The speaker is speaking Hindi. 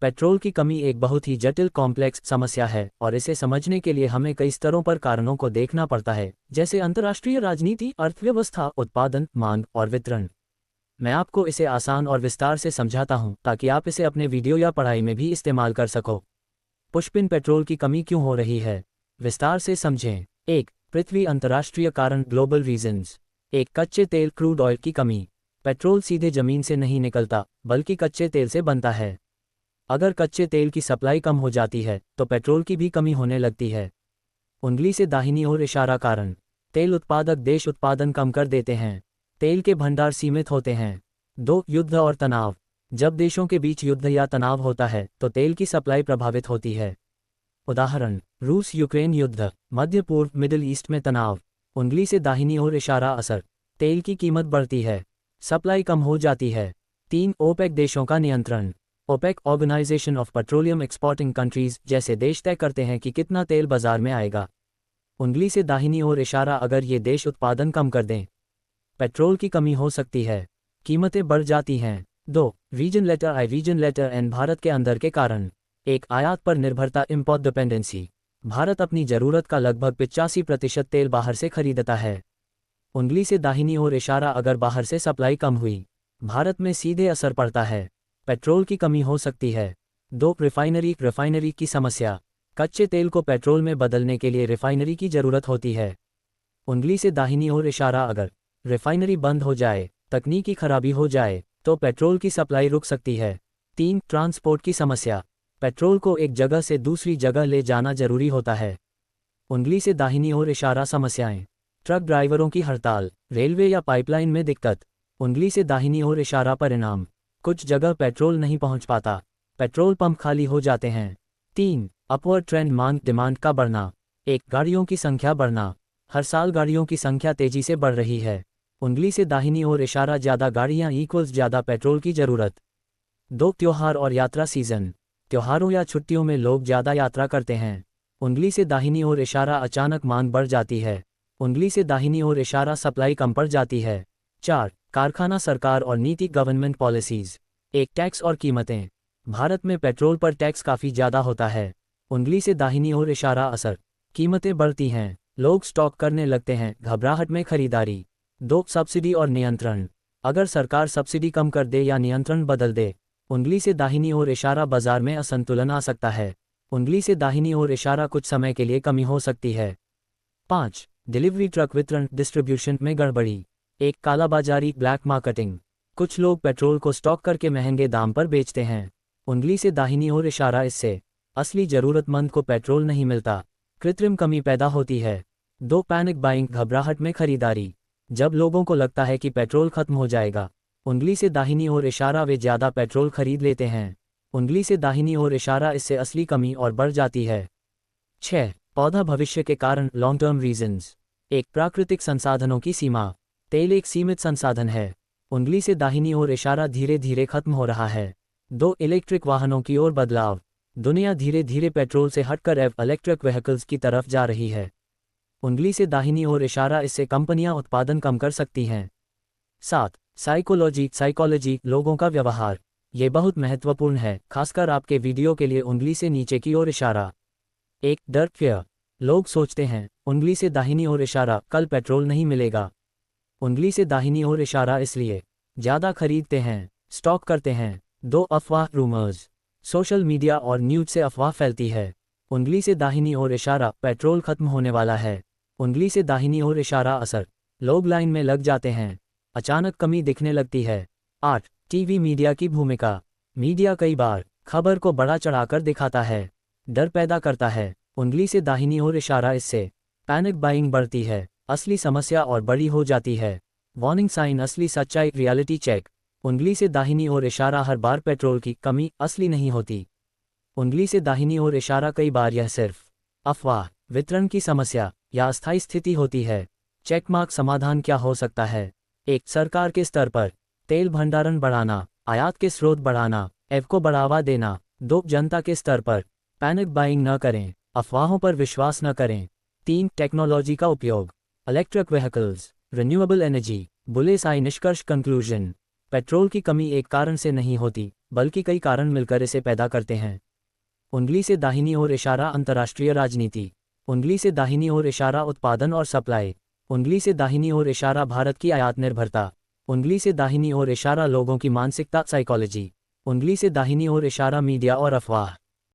पेट्रोल की कमी एक बहुत ही जटिल कॉम्प्लेक्स समस्या है और इसे समझने के लिए हमें कई स्तरों पर कारणों को देखना पड़ता है, जैसे अंतर्राष्ट्रीय राजनीति, अर्थव्यवस्था, उत्पादन, मांग और वितरण। मैं आपको इसे आसान और विस्तार से समझाता हूं ताकि आप इसे अपने वीडियो या पढ़ाई में भी इस्तेमाल कर सको। पुष्पिन, पेट्रोल की कमी क्यों हो रही है, विस्तार से समझें। 1. पृथ्वी अंतर्राष्ट्रीय कारण, ग्लोबल रीजन्स। 1. कच्चे तेल, क्रूड ऑयल की कमी। पेट्रोल सीधे जमीन से नहीं निकलता बल्कि कच्चे तेल से बनता है। अगर कच्चे तेल की सप्लाई कम हो जाती है तो पेट्रोल की भी कमी होने लगती है। उंगली से दाहिनी ओर इशारा, कारण। तेल उत्पादक देश उत्पादन कम कर देते हैं। तेल के भंडार सीमित होते हैं। 2. युद्ध और तनाव। जब देशों के बीच युद्ध या तनाव होता है तो तेल की सप्लाई प्रभावित होती है। उदाहरण, रूस यूक्रेन युद्ध, मध्य पूर्व, मिडिल ईस्ट में तनाव। उंगली से दाहिनी ओर इशारा, असर। तेल की कीमत बढ़ती है, सप्लाई कम हो जाती है। 3. ओपेक देशों का नियंत्रण। OPEC, organisation of petroleum exporting countries जैसे देश तय करते हैं कि कितना तेल बाजार में आएगा। उंगली से दाहिनी ओर इशारा, अगर ये देश उत्पादन कम कर दें पेट्रोल की कमी हो सकती है, कीमतें बढ़ जाती हैं। 2. रीजन लेटर आई, रीजन लेटर एन, भारत के अंदर के कारण। 1. आयात पर निर्भरता, इम्पोर्ट डिपेंडेंसी। भारत अपनी जरूरत का लगभग 85% तेल बाहर से खरीदता है। उंगली से दाहिनी ओर इशारा, अगर बाहर से सप्लाई कम हुई भारत में सीधे असर पड़ता है, पेट्रोल की कमी हो सकती है। 2. रिफाइनरी की समस्या। कच्चे तेल को पेट्रोल में बदलने के लिए रिफाइनरी की जरूरत होती है। उंगली से दाहिनी ओर इशारा, अगर रिफाइनरी बंद हो जाए, तकनीकी खराबी हो जाए तो पेट्रोल की सप्लाई रुक सकती है। 3. ट्रांसपोर्ट की समस्या। पेट्रोल को एक जगह से दूसरी जगह ले जाना जरूरी होता है। उंगली से दाहिनी ओर इशारा, समस्याएं। ट्रक ड्राइवरों की हड़ताल, रेलवे या पाइपलाइन में दिक्कत। उंगली से दाहिनी ओर इशारा, परिणाम। कुछ जगह पेट्रोल नहीं पहुंच पाता, पेट्रोल पंप खाली हो जाते हैं। 3. अपवर्ड ट्रेंड, मांग, डिमांड का बढ़ना। 1. गाड़ियों की संख्या बढ़ना। हर साल गाड़ियों की संख्या तेजी से बढ़ रही है। उंगली से दाहिनी ओर इशारा, ज़्यादा गाड़ियाँ इक्वल्स ज़्यादा पेट्रोल की ज़रूरत। 2. त्योहार और यात्रा सीजन। त्योहारों या छुट्टियों में लोग ज़्यादा यात्रा करते हैं। उंगली से दाहिनी ओर इशारा, अचानक मांग बढ़ जाती है। उंगली से दाहिनी ओर इशारा, सप्लाई कम पड़ जाती है। 4. कारखाना, सरकार और नीति, गवर्नमेंट पॉलिसीज़। 1. टैक्स और कीमतें। भारत में पेट्रोल पर टैक्स काफ़ी ज़्यादा होता है। उंगली से दाहिनी ओर इशारा, असर। कीमतें बढ़ती हैं, लोग स्टॉक करने लगते हैं, घबराहट में खरीदारी। 2. सब्सिडी और नियंत्रण। अगर सरकार सब्सिडी कम कर दे या नियंत्रण बदल दे, उंगली से दाहिनी ओर इशारा, बाजार में असंतुलन आ सकता है। उंगली से दाहिनी ओर इशारा, कुछ समय के लिए कमी हो सकती है। 5. डिलीवरी ट्रक वितरण, डिस्ट्रीब्यूशन में गड़बड़ी। 1. कालाबाजारी, ब्लैक मार्केटिंग। कुछ लोग पेट्रोल को स्टॉक करके महंगे दाम पर बेचते हैं। उंगली से दाहिनी ओर इशारा, इससे असली ज़रूरतमंद को पेट्रोल नहीं मिलता, कृत्रिम कमी पैदा होती है। 2. पैनिक बाइंग, घबराहट में खरीदारी। जब लोगों को लगता है कि पेट्रोल खत्म हो जाएगा, उंगली से दाहिनी ओर इशारा, वे ज़्यादा पेट्रोल खरीद लेते हैं। उंगली से दाहिनी ओर इशारा, इससे असली कमी और बढ़ जाती है। 6. पौधा, भविष्य के कारण, लॉन्ग टर्म रीजन्स। 1. प्राकृतिक संसाधनों की सीमा। तेल एक सीमित संसाधन है। उंगली से दाहिनी ओर इशारा, धीरे धीरे खत्म हो रहा है। 2. इलेक्ट्रिक वाहनों की ओर बदलाव। दुनिया धीरे धीरे पेट्रोल से हटकर इलेक्ट्रिक व्हीकल्स की तरफ जा रही है। उंगली से दाहिनी ओर इशारा, इससे कंपनियां उत्पादन कम कर सकती हैं। 7. साइकोलॉजी, लोगों का व्यवहार। ये बहुत महत्वपूर्ण है, खासकर आपके वीडियो के लिए। उंगली से नीचे की ओर इशारा। 1. डर, फियर। लोग सोचते हैं, उंगली से दाहिनी ओर इशारा, कल पेट्रोल नहीं मिलेगा। उंगली से दाहिनी ओर इशारा, इसलिए ज़्यादा खरीदते हैं, स्टॉक करते हैं। 2. अफवाह, रूमर्स। सोशल मीडिया और न्यूज़ से अफवाह फैलती है। उंगली से दाहिनी ओर इशारा, पेट्रोल खत्म होने वाला है। उंगली से दाहिनी ओर इशारा, असर। लोग लाइन में लग जाते हैं, अचानक कमी दिखने लगती है। 8. टीवी, मीडिया की भूमिका। मीडिया कई बार खबर को बड़ा चढ़ाकर दिखाता है, डर पैदा करता है। उंगली से दाहिनी ओर इशारा, इससे पैनिक बाइंग बढ़ती है, असली समस्या और बड़ी हो जाती है। वार्निंग साइन, असली सच्चाई, रियलिटी चेक। उंगली से दाहिनी ओर इशारा, हर बार पेट्रोल की कमी असली नहीं होती। उंगली से दाहिनी ओर इशारा, कई बार यह सिर्फ अफवाह, वितरण की समस्या या अस्थायी स्थिति होती है। चेकमार्क, समाधान क्या हो सकता है। 1. सरकार के स्तर पर तेल भंडारण बढ़ाना, आयात के स्रोत बढ़ाना, को बढ़ावा देना। 2. जनता के स्तर पर पैनिक बाइंग न करें, अफवाहों पर विश्वास न करें। 3. टेक्नोलॉजी का उपयोग, इलेक्ट्रिक व्हीकल्स, रिन्यूएबल एनर्जी। बुले साई, निष्कर्ष, कंक्लूजन। पेट्रोल की कमी एक कारण से नहीं होती, बल्कि कई कारण मिलकर इसे पैदा करते हैं। उंगली से दाहिनी ओर इशारा अंतर्राष्ट्रीय राजनीति। उंगली से दाहिनी ओर इशारा उत्पादन और सप्लाई। उंगली से दाहिनी ओर इशारा भारत की आयात निर्भरता। उंगली से दाहिनी ओर इशारा लोगों की मानसिकता साइकोलॉजी। उंगली से दाहिनी ओर इशारा मीडिया और अफवाह।